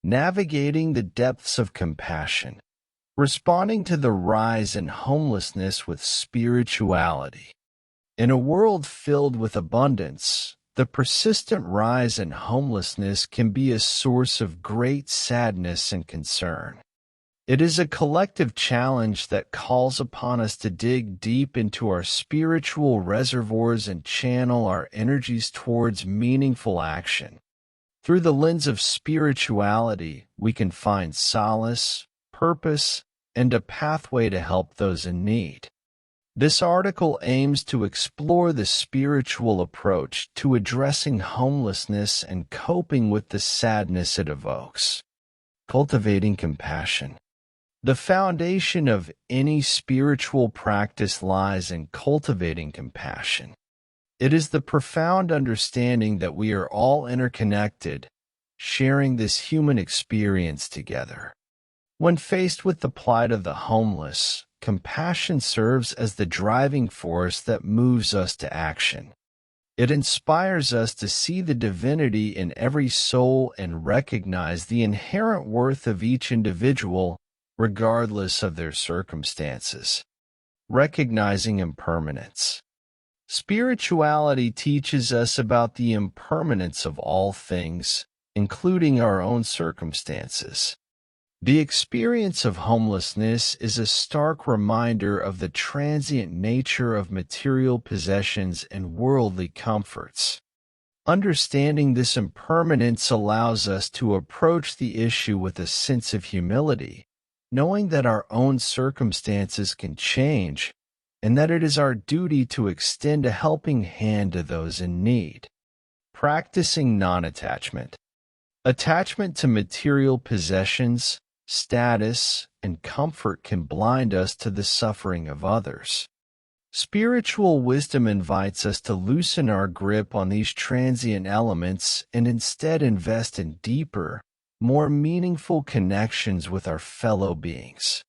Navigating the depths of compassion, responding to the rise in homelessness with spirituality. In a world filled with abundance, the persistent rise in homelessness can be a source of great sadness and concern. It is a collective challenge that calls upon us to dig deep into our spiritual reservoirs and channel our energies towards meaningful action. Through the lens of spirituality, we can find solace, purpose, and a pathway to help those in need. This article aims to explore the spiritual approach to addressing homelessness and coping with the sadness it evokes. Cultivating compassion. The foundation of any spiritual practice lies in cultivating compassion. It is the profound understanding that we are all interconnected, sharing this human experience together. When faced with the plight of the homeless, compassion serves as the driving force that moves us to action. It inspires us to see the divinity in every soul and recognize the inherent worth of each individual, regardless of their circumstances. Recognizing impermanence. Spirituality teaches us about the impermanence of all things, including our own circumstances. The experience of homelessness is a stark reminder of the transient nature of material possessions and worldly comforts. Understanding this impermanence allows us to approach the issue with a sense of humility, knowing that our own circumstances can change, and that it is our duty to extend a helping hand to those in need. Practicing non-attachment. Attachment to material possessions, status, and comfort can blind us to the suffering of others. Spiritual wisdom invites us to loosen our grip on these transient elements and instead invest in deeper, more meaningful connections with our fellow beings.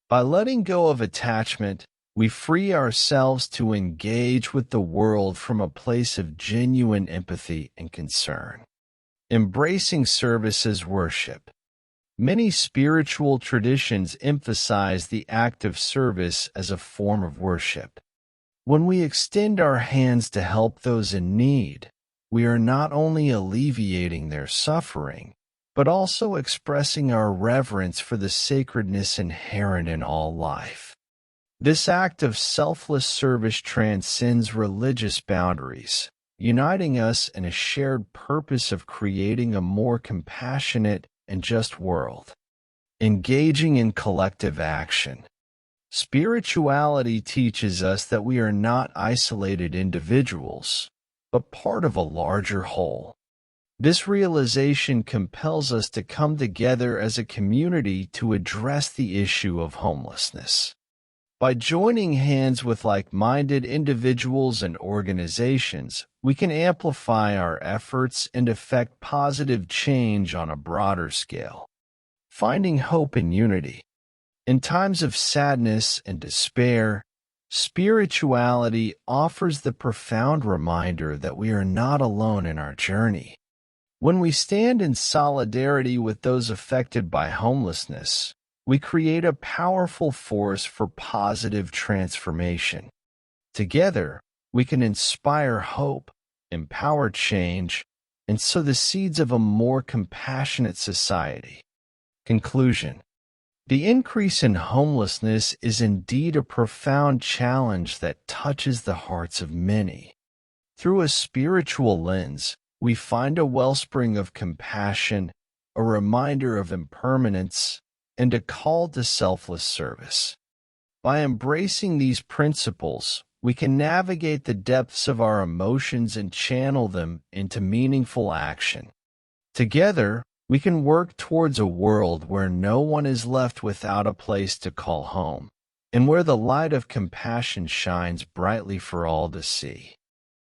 By letting go of attachment, we free ourselves to engage with the world from a place of genuine empathy and concern. Embracing service as worship. Many spiritual traditions emphasize the act of service as a form of worship. When we extend our hands to help those in need, we are not only alleviating their suffering, but also expressing our reverence for the sacredness inherent in all life. This act of selfless service transcends religious boundaries, uniting us in a shared purpose of creating a more compassionate and just world. Engaging in collective action. Spirituality teaches us that we are not isolated individuals, but part of a larger whole. This realization compels us to come together as a community to address the issue of homelessness. By joining hands with like-minded individuals and organizations, we can amplify our efforts and effect positive change on a broader scale. Finding hope and unity. In times of sadness and despair, spirituality offers the profound reminder that we are not alone in our journey. When we stand in solidarity with those affected by homelessness, we create a powerful force for positive transformation. Together, we can inspire hope, empower change, and sow the seeds of a more compassionate society. Conclusion. The increase in homelessness is indeed a profound challenge that touches the hearts of many. Through a spiritual lens, we find a wellspring of compassion, a reminder of impermanence, and a call to selfless service. By embracing these principles, we can navigate the depths of our emotions and channel them into meaningful action. Together, we can work towards a world where no one is left without a place to call home, and where the light of compassion shines brightly for all to see.